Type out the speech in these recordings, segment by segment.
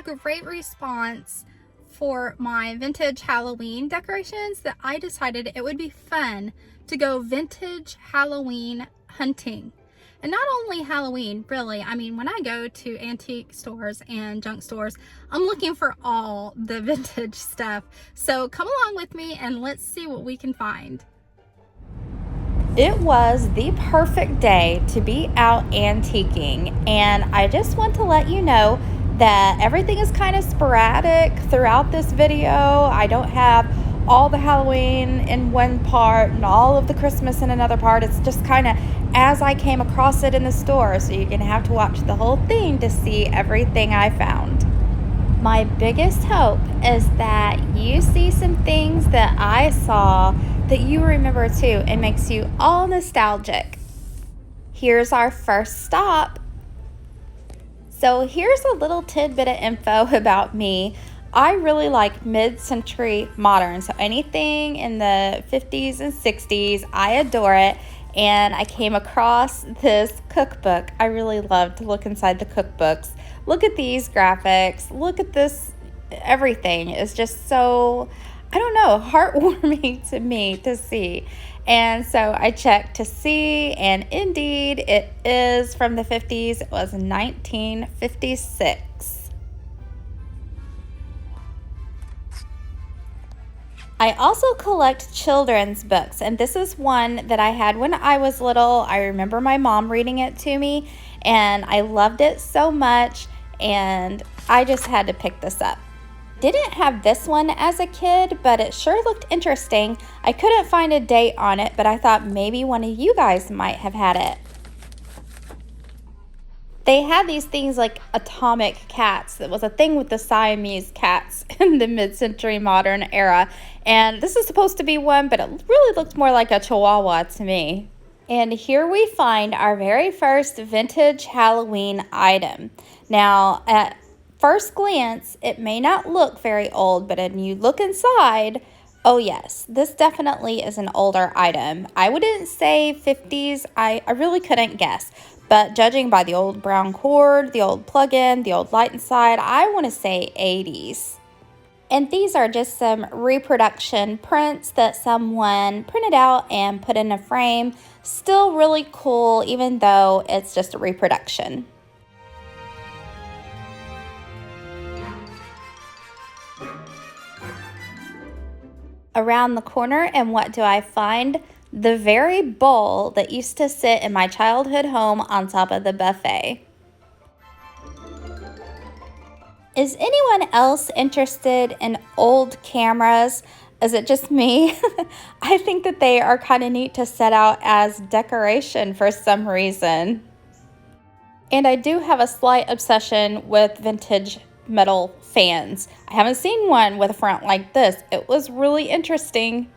great response for my vintage Halloween decorations that I decided it would be fun to go vintage Halloween hunting. And not only Halloween, really. I mean, when I go to antique stores and junk stores, I'm looking for all the vintage stuff. So come along with me and let's see what we can find. It was the perfect day to be out antiquing, and I just want to let you know that everything is kind of sporadic throughout this video. I don't have all the Halloween in one part and all of the Christmas in another part. It's just kind of as I came across it in the store, so you're gonna have to watch the whole thing to see everything I found. My biggest hope is that you see some things that I saw that you remember too. It makes you all nostalgic. Here's our first stop. So here's a little tidbit of info about me. I really like mid-century modern, so anything in the 50s and 60s, I adore it. And I came across this cookbook. I really love to look inside the cookbooks. Look at these graphics. Look at this. Everything is just so, I don't know, heartwarming to me to see. And so I checked to see, and indeed it is from the 50s. It was 1956. I also collect children's books, and this is one that I had when I was little. I remember my mom reading it to me, and I loved it so much, and I just had to pick this up. Didn't have this one as a kid, but it sure looked interesting. I couldn't find a date on it, but I thought maybe one of you guys might have had it. They had these things like atomic cats. That was a thing with the Siamese cats in the mid-century modern era. And this is supposed to be one, but it really looks more like a Chihuahua to me. And here we find our very first vintage Halloween item. Now, at first glance, it may not look very old, but when you look inside, oh yes, this definitely is an older item. I wouldn't say 50s. I really couldn't guess. But judging by the old brown cord, the old plug-in, the old light inside, I want to say 80s. And these are just some reproduction prints that someone printed out and put in a frame. Still really cool, even though it's just a reproduction. Around the corner, and what do I find? The very bowl that used to sit in my childhood home on top of the buffet. Is anyone else interested in old cameras? Is it just me? I think that they are kind of neat to set out as decoration for some reason. And I do have a slight obsession with vintage metal fans. I haven't seen one with a front like this. It was really interesting.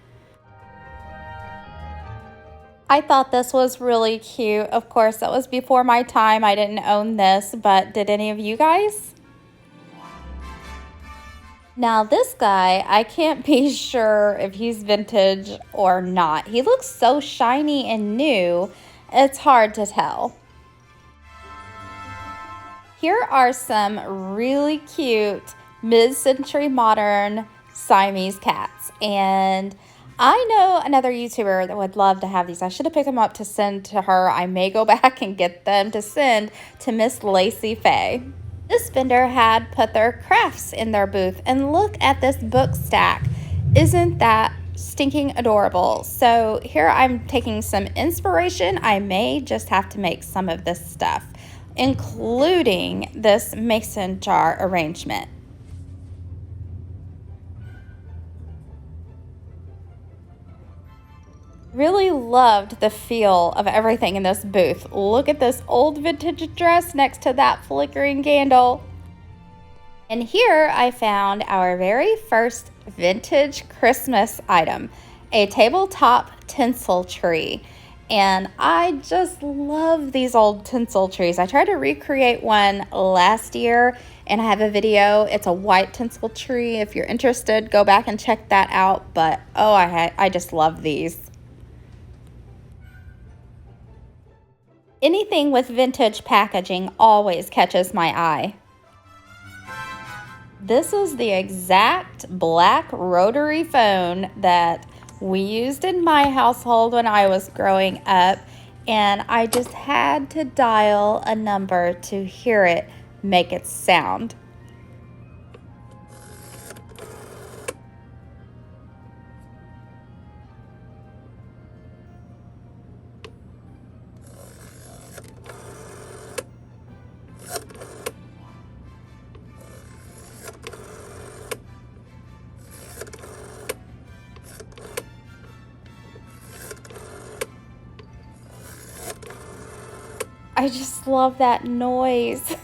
I thought this was really cute. Of course, that was before my time. I didn't own this, but did any of you guys? Now this guy, I can't be sure if he's vintage or not. He looks so shiny and new, it's hard to tell. Here are some really cute mid-century modern Siamese cats, and I know another YouTuber that would love to have these. I should have picked them up to send to her. I may go back and get them to send to Miss Lacey Faye. This vendor had put their crafts in their booth, and look at this book stack. Isn't that stinking adorable? So here I'm taking some inspiration. I may just have to make some of this stuff, including this mason jar arrangement. Really loved the feel of everything in this booth. Look at this old vintage dress next to that flickering candle. And here I found our very first vintage Christmas item, a tabletop tinsel tree. And I just love these old tinsel trees. I tried to recreate one last year and I have a video. It's a white tinsel tree. If you're interested, go back and check that out. But oh, I just love these. Anything with vintage packaging always catches my eye. This is the exact black rotary phone that we used in my household when I was growing up, and I just had to dial a number to hear it make its sound. I just love that noise.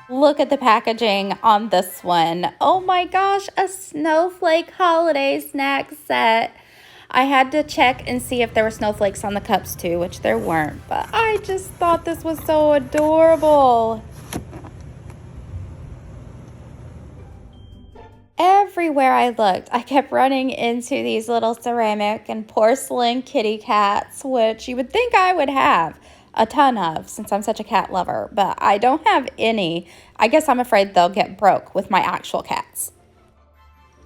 Look at the packaging on this one. Oh my gosh, a snowflake holiday snack set. I had to check and see if there were snowflakes on the cups too, which there weren't, but I just thought this was so adorable. Everywhere I looked, I kept running into these little ceramic and porcelain kitty cats, which you would think I would have a ton of since I'm such a cat lover, but I don't have any. I guess I'm afraid they'll get broke with my actual cats.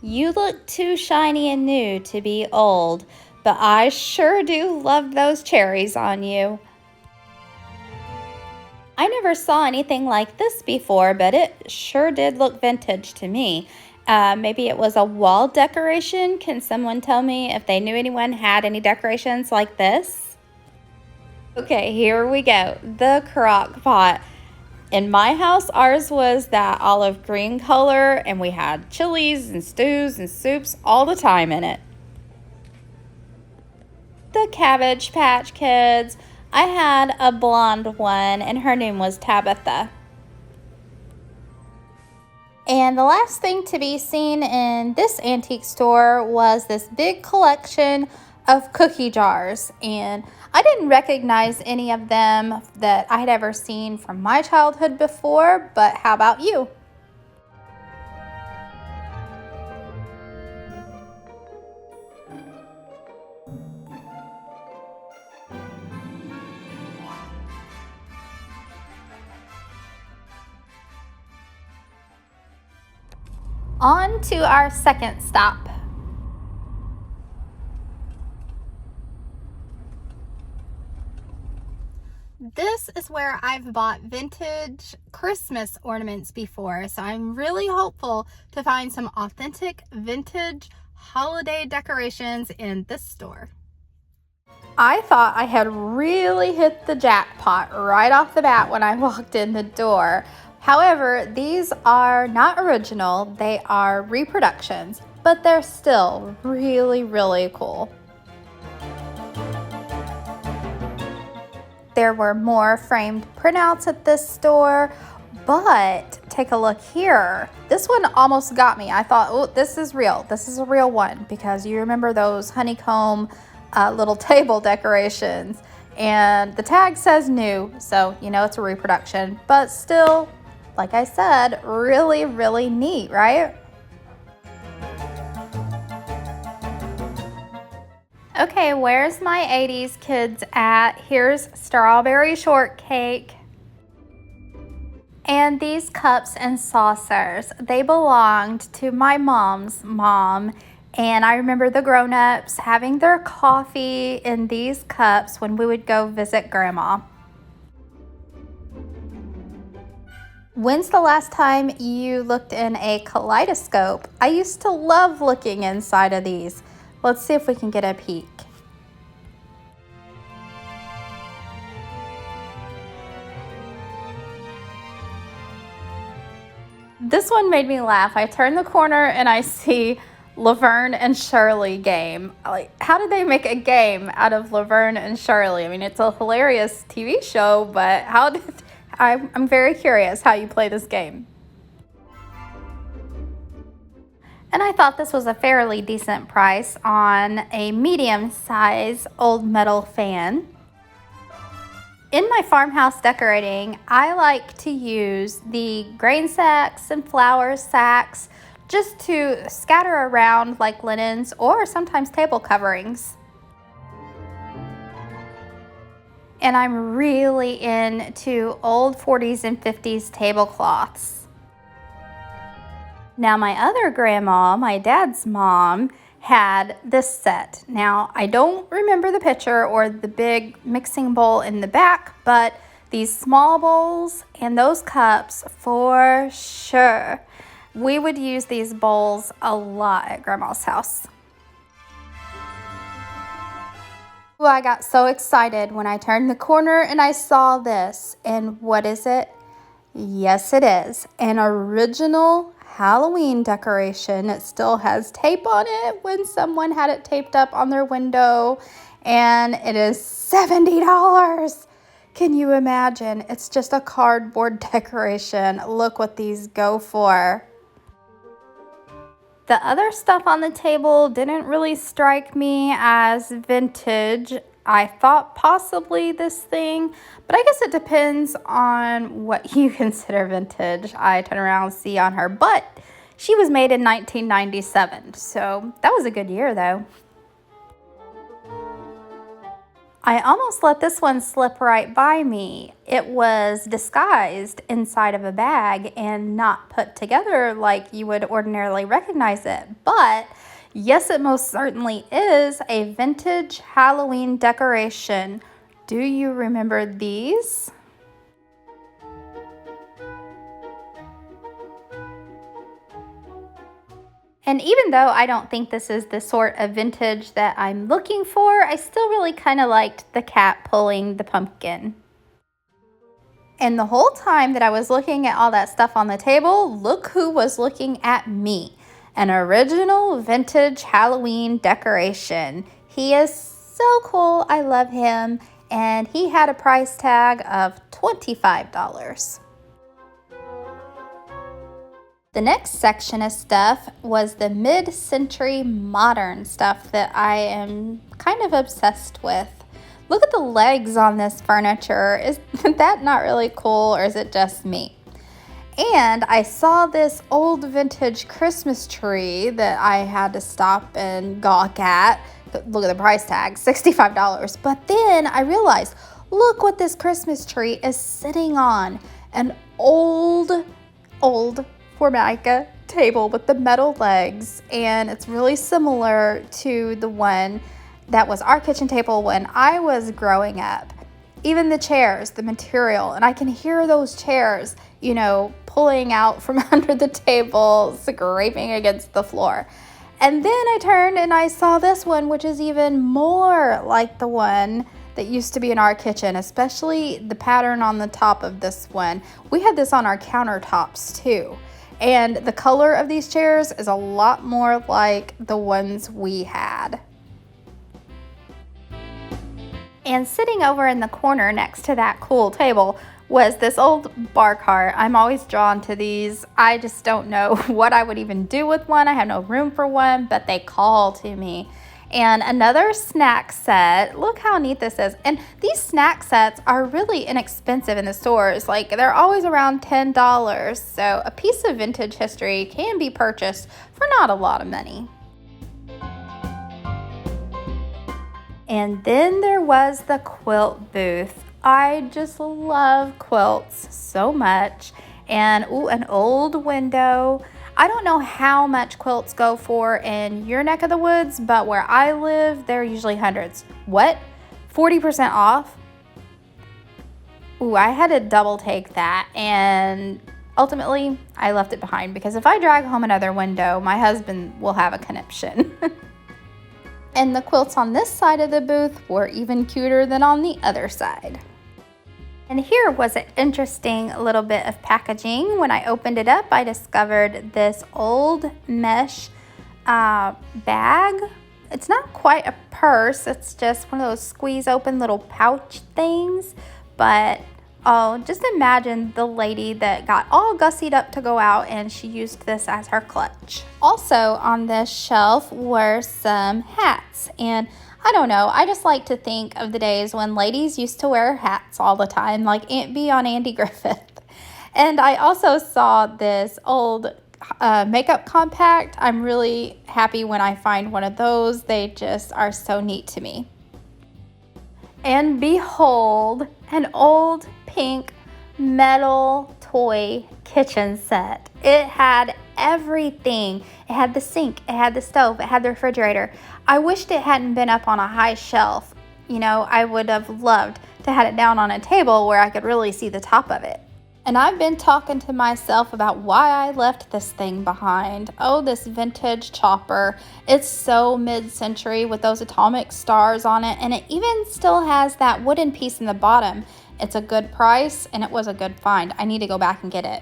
You look too shiny and new to be old, but I sure do love those cherries on you. I never saw anything like this before, but it sure did look vintage to me. Maybe it was a wall decoration. Can someone tell me if they knew anyone had any decorations like this? Okay, here we go. The crock pot. In my house, ours was that olive green color, and we had chilies and stews and soups all the time in it. The Cabbage Patch Kids. I had a blonde one, and her name was Tabitha. And the last thing to be seen in this antique store was this big collection of cookie jars. And I didn't recognize any of them that I had ever seen from my childhood before, but how about you? On to our second stop. This is where I've bought vintage Christmas ornaments before, so I'm really hopeful to find some authentic vintage holiday decorations in this store. I thought I had really hit the jackpot right off the bat when I walked in the door. However, these are not original, they are reproductions, but they're still really, really cool. There were more framed printouts at this store, but take a look here. This one almost got me. I thought, oh, this is real. This is a real one, because you remember those honeycomb little table decorations, and the tag says new, so you know it's a reproduction, but still, like I said, really, really neat, right? Okay, where's my 80s kids at? Here's strawberry shortcake. And these cups and saucers, they belonged to my mom's mom. And I remember the grown-ups having their coffee in these cups when we would go visit Grandma. When's the last time you looked in a kaleidoscope? I used to love looking inside of these. Let's see if we can get a peek. This one made me laugh. I turn the corner and I see Laverne and Shirley game. Like, how did they make a game out of Laverne and Shirley? I mean, it's a hilarious TV show, but I'm very curious how you play this game. And I thought this was a fairly decent price on a medium-size old metal fan. In my farmhouse decorating, I like to use the grain sacks and flour sacks just to scatter around like linens or sometimes table coverings. and I'm really into old 40s and 50s tablecloths. Now my other grandma, my dad's mom, had this set. Now I don't remember the picture or the big mixing bowl in the back, but these small bowls and those cups for sure. We would use these bowls a lot at Grandma's house. Ooh, I got so excited when I turned the corner and I saw this. And what is it? Yes, it is an original Halloween decoration. It still has tape on it when someone had it taped up on their window, and it is $70. Can you imagine? It's just a cardboard decoration. Look what these go for. The other stuff on the table didn't really strike me as vintage. I thought possibly this thing, but I guess it depends on what you consider vintage. I turn around and see on her, but she was made in 1997, so that was a good year though. I almost let this one slip right by me. It was disguised inside of a bag and not put together like you would ordinarily recognize it. But yes, it most certainly is a vintage Halloween decoration. Do you remember these? And even though I don't think this is the sort of vintage that I'm looking for, I still really kind of liked the cat pulling the pumpkin. And the whole time that I was looking at all that stuff on the table, look who was looking at me. An original vintage Halloween decoration. He is so cool. I love him. And he had a price tag of $25. The next section of stuff was the mid-century modern stuff that I am kind of obsessed with. Look at the legs on this furniture. Is that not really cool, or is it just me? And I saw this old vintage Christmas tree that I had to stop and gawk at. Look at the price tag, $65. But then I realized, look what this Christmas tree is sitting on. An old Formica table with the metal legs, and it's really similar to the one that was our kitchen table when I was growing up. Even the chairs, the material, and I can hear those chairs, pulling out from under the table, scraping against the floor. And then I turned and I saw this one, which is even more like the one that used to be in our kitchen, especially the pattern on the top of this one. We had this on our countertops too. And the color of these chairs is a lot more like the ones we had. And sitting over in the corner next to that cool table was this old bar cart. I'm always drawn to these. I just don't know what I would even do with one. I have no room for one, but they call to me. And another snack set. Look how neat this is. And these snack sets are really inexpensive in the stores. Like, they're always around $10. So a piece of vintage history can be purchased for not a lot of money. And then there was the quilt booth. I just love quilts so much. And an old window. I don't know how much quilts go for in your neck of the woods, but where I live, they're usually hundreds. What? 40% off? I had to double take that, and ultimately, I left it behind because if I drag home another window, my husband will have a conniption. And the quilts on this side of the booth were even cuter than on the other side. And here was an interesting little bit of packaging. When I opened it up, I discovered this old mesh bag. It's not quite a purse. It's just one of those squeeze open little pouch things. But just imagine the lady that got all gussied up to go out and she used this as her clutch. Also on this shelf were some hats, and I don't know, I just like to think of the days when ladies used to wear hats all the time, like Aunt Bee on Andy Griffith. And I also saw this old makeup compact. I'm really happy when I find one of those. They just are so neat to me. And behold, an old pink metal toy kitchen set. It had everything. It had the sink, it had the stove, it had the refrigerator. I wished it hadn't been up on a high shelf. You know, I would have loved to have it down on a table where I could really see the top of it. And I've been talking to myself about why I left this thing behind. Oh, this vintage chopper. It's so mid-century with those atomic stars on it, and it even still has that wooden piece in the bottom. It's a good price, and it was a good find. I need to go back and get it.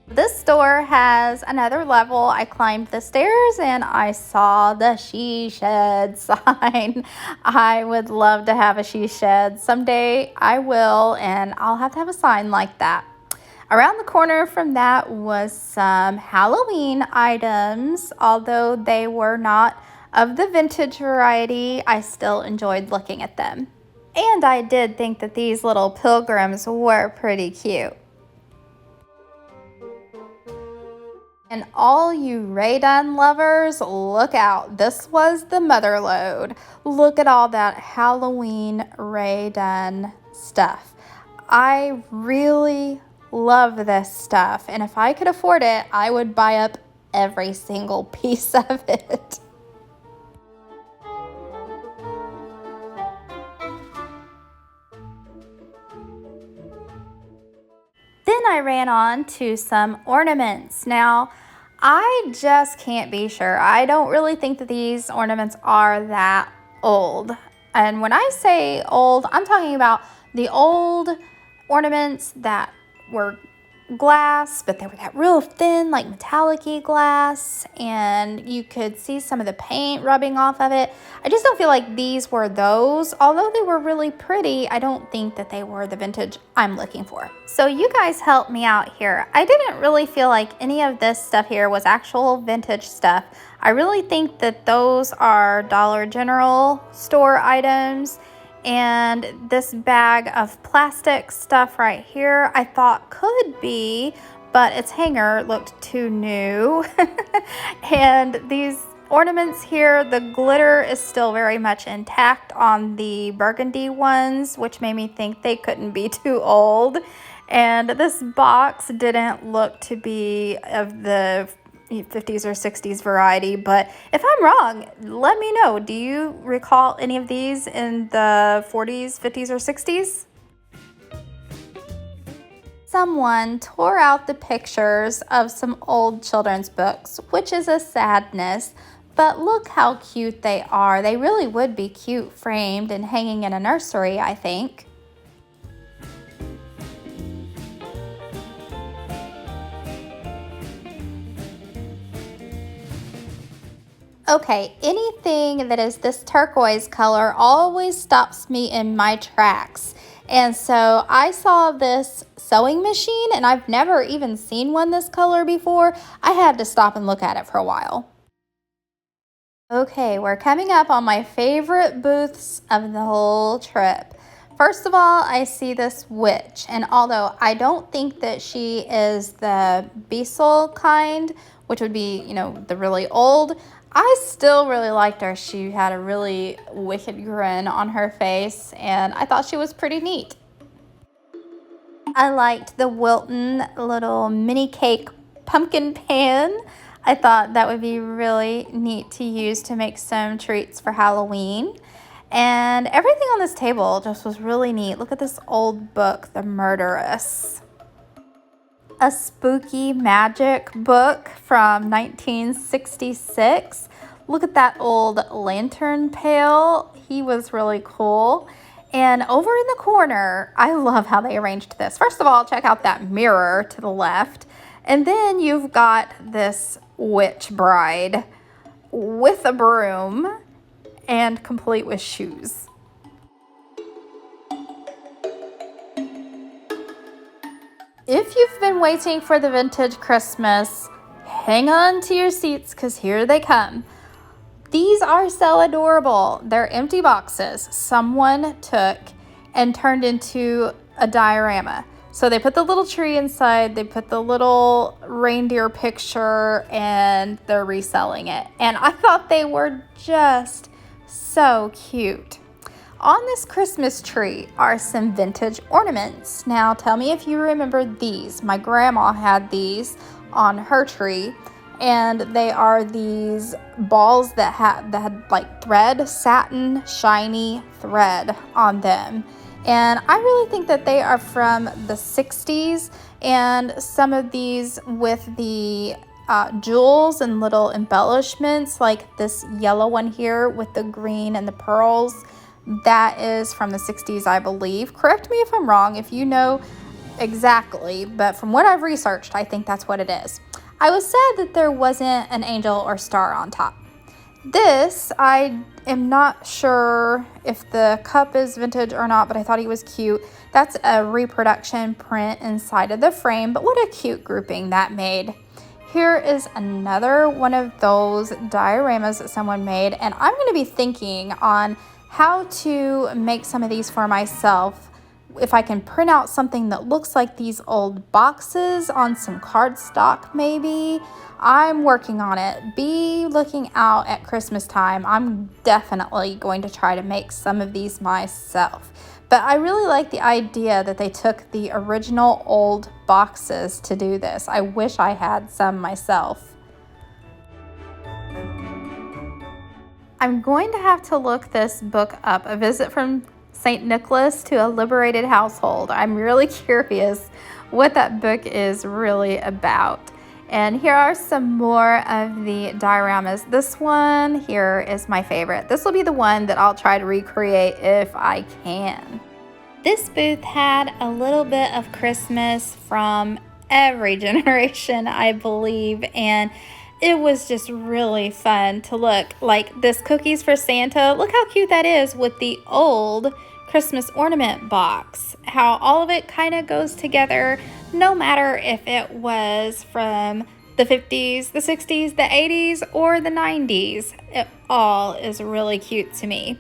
This store has another level. I climbed the stairs and I saw the she shed sign. I would love to have a she shed. Someday I will, and I'll have to have a sign like that. Around the corner from that was some Halloween items. Although they were not of the vintage variety, I still enjoyed looking at them. And I did think that these little pilgrims were pretty cute. And all you Raydun lovers, look out. This was the mother load. Look at all that Halloween Raydun stuff. I really love this stuff. And if I could afford it, I would buy up every single piece of it. Then I ran on to some ornaments. Now, I just can't be sure. I don't really think that these ornaments are that old. And when I say old, I'm talking about the old ornaments that were glass, but they were that real thin, like metallic-y glass, and you could see some of the paint rubbing off of it. I just don't feel like these were those. Although they were really pretty, I don't think that they were the vintage I'm looking for. So you guys help me out here. I didn't really feel like any of this stuff here was actual vintage stuff. I really think that those are Dollar General store items. And this bag of plastic stuff right here, I thought could be, but its hanger looked too new. And these ornaments here, the glitter is still very much intact on the burgundy ones, which made me think they couldn't be too old. And this box didn't look to be of the 50s or 60s variety, but if I'm wrong, let me know. Do you recall any of these in the 40s, 50s, or 60s? Someone tore out the pictures of some old children's books, which is a sadness, but look how cute they are. They really would be cute framed and hanging in a nursery, I think. Okay, anything that is this turquoise color always stops me in my tracks. And so I saw this sewing machine, and I've never even seen one this color before. I had to stop and look at it for a while. Okay, we're coming up on my favorite booths of the whole trip. First of all, I see this witch, and although I don't think that she is the Beasel kind, which would be, you know, the really old, I still really liked her. She had a really wicked grin on her face, and I thought she was pretty neat. I liked the Wilton little mini cake pumpkin pan. I thought that would be really neat to use to make some treats for Halloween. And everything on this table just was really neat. Look at this old book, The Murderess. A spooky magic book from 1966. Look at that old lantern pail. He was really cool. And over in the corner, I love how they arranged this. First of all, check out that mirror to the left. And then you've got this witch bride with a broom and complete with shoes. If you've been waiting for the vintage Christmas, hang on to your seats because here they come. These are so adorable. They're empty boxes someone took and turned into a diorama. So they put the little tree inside, they put the little reindeer picture, and they're reselling it. And I thought they were just so cute. On this Christmas tree are some vintage ornaments. Now tell me if you remember these. My grandma had these on her tree, and they are these balls that had like thread, satin, shiny thread on them. And I really think that they are from the 60s, and some of these with the jewels and little embellishments, like this yellow one here with the green and the pearls, that is from the 60s, I believe. Correct me if I'm wrong, if you know exactly, but from what I've researched, I think that's what it is. I was sad that there wasn't an angel or star on top. This, I am not sure if the cup is vintage or not, but I thought he was cute. That's a reproduction print inside of the frame, but what a cute grouping that made. Here is another one of those dioramas that someone made, and I'm going to be thinking on how to make some of these for myself. If I can print out something that looks like these old boxes on some cardstock, maybe. I'm working on it. Be looking out at Christmas time. I'm definitely going to try to make some of these myself. But I really like the idea that they took the original old boxes to do this. I wish I had some myself. I'm going to have to look this book up, A Visit from St. Nicholas to a Liberated Household. I'm really curious what that book is really about. And here are some more of the dioramas. This one here is my favorite. This will be the one that I'll try to recreate if I can. This booth had a little bit of Christmas from every generation, I believe, and it was just really fun to look. Like this Cookies for Santa, look how cute that is with the old Christmas ornament box. How all of it kind of goes together, no matter if it was from the 50s, the 60s, the 80s, or the 90s. It all is really cute to me.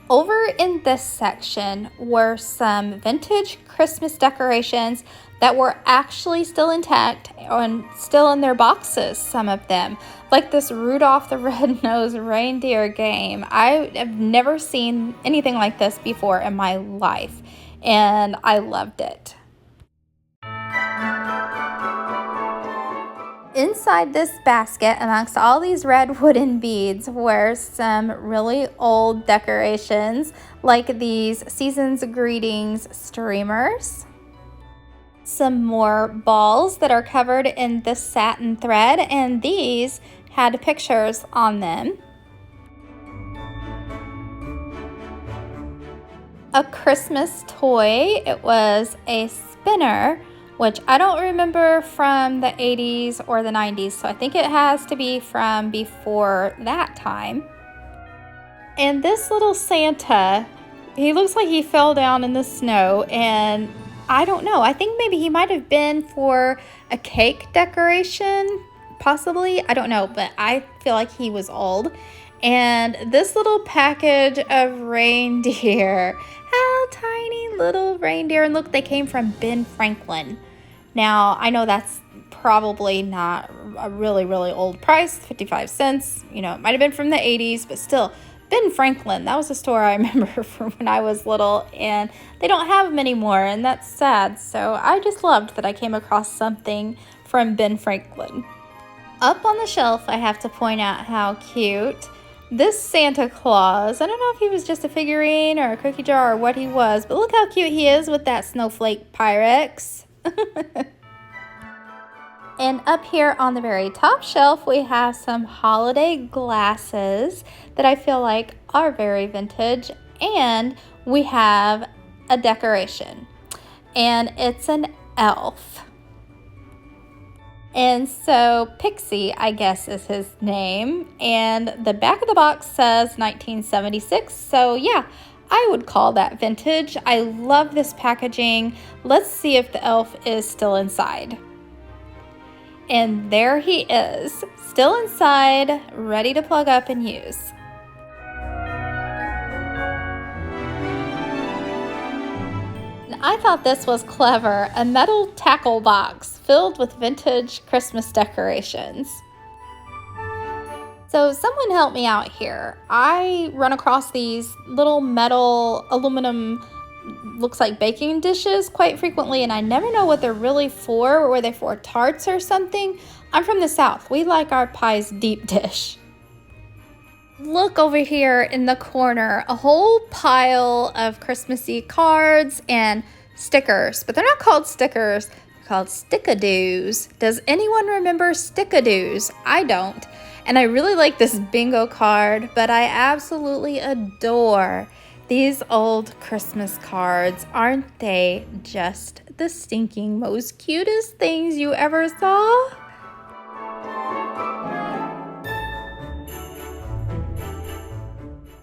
Over in this section were some vintage Christmas decorations that were actually still intact and still in their boxes, some of them. Like this Rudolph the Red-Nosed Reindeer game. I have never seen anything like this before in my life, and I loved it. Inside this basket, amongst all these red wooden beads, were some really old decorations, like these Season's Greetings streamers. Some more balls that are covered in this satin thread, and these had pictures on them. A Christmas toy. It was a spinner, which I don't remember from the 80s or the 90s, so I think it has to be from before that time. And this little Santa, he looks like he fell down in the snow, and I don't know, I think maybe he might have been for a cake decoration, possibly, I don't know, but I feel like he was old. And this little package of reindeer, how tiny little reindeer, and look, they came from Ben Franklin. Now, I know that's probably not a really, really old price, 55 cents, you know, it might have been from the 80s, but still, Ben Franklin, that was a store I remember from when I was little, and they don't have them anymore, and that's sad. So I just loved that I came across something from Ben Franklin. Up on the shelf, I have to point out how cute this Santa Claus, I don't know if he was just a figurine or a cookie jar or what he was, but look how cute he is with that snowflake Pyrex. And up here on the very top shelf, we have some holiday glasses that I feel like are very vintage. And we have a decoration. And it's an elf. And so Pixie, I guess, is his name. And the back of the box says 1976. So yeah, I would call that vintage. I love this packaging. Let's see if the elf is still inside. And there he is, still inside, ready to plug up and use. I thought this was clever, a metal tackle box filled with vintage Christmas decorations. So someone help me out here. I run across these little metal aluminum, looks like baking dishes quite frequently, and I never know what they're really for. Were they for tarts or something? I'm from the South. We like our pies deep dish. Look over here in the corner, a whole pile of Christmassy cards and stickers, but they're not called stickers, they're called stick-a-doos. Does anyone remember stick-a-doos? I don't. And I really like this bingo card, but I absolutely adore these old Christmas cards. Aren't they just the stinking most cutest things you ever saw?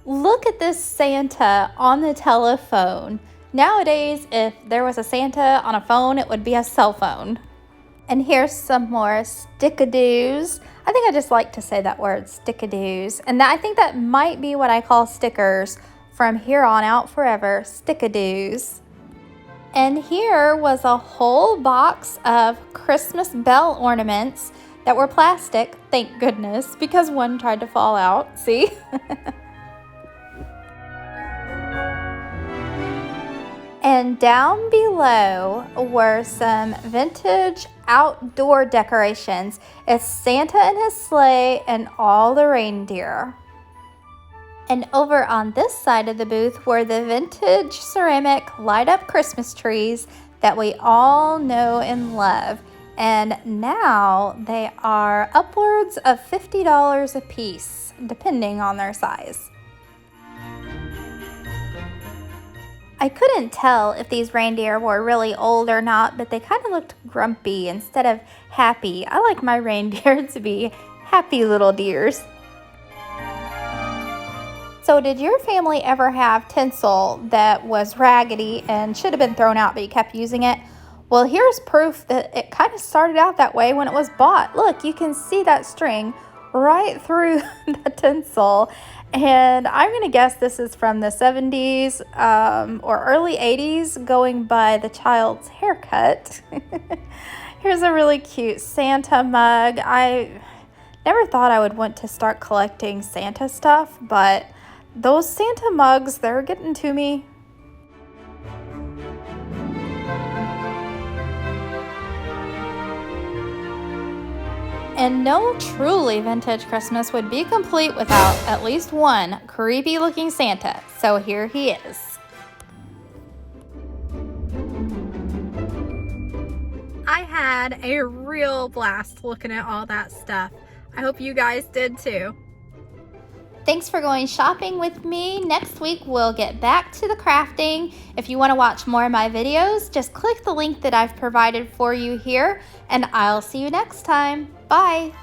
Look at this Santa on the telephone. Nowadays, if there was a Santa on a phone, it would be a cell phone. And here's some more stick-a-doos. I think I just like to say that word, stick-a-doos. And I think that might be what I call stickers from here on out forever, stick-a-doos. And here was a whole box of Christmas bell ornaments that were plastic, thank goodness, because one tried to fall out, see? And down below were some vintage outdoor decorations. It's Santa and his sleigh and all the reindeer. And over on this side of the booth were the vintage ceramic light-up Christmas trees that we all know and love. And now they are upwards of $50 a piece, depending on their size. I couldn't tell if these reindeer were really old or not, but they kind of looked grumpy instead of happy. I like my reindeer to be happy little deers. So did your family ever have tinsel that was raggedy and should have been thrown out, but you kept using it? Well, here's proof that it kind of started out that way when it was bought. Look, you can see that string right through the tinsel. And I'm going to guess this is from the 70s or early 80s, going by the child's haircut. Here's a really cute Santa mug. I never thought I would want to start collecting Santa stuff, but those Santa mugs, they're getting to me. And no truly vintage Christmas would be complete without at least one creepy looking Santa. So here he is. I had a real blast looking at all that stuff. I hope you guys did too. Thanks for going shopping with me. Next week, we'll get back to the crafting. If you want to watch more of my videos, just click the link that I've provided for you here, and I'll see you next time. Bye.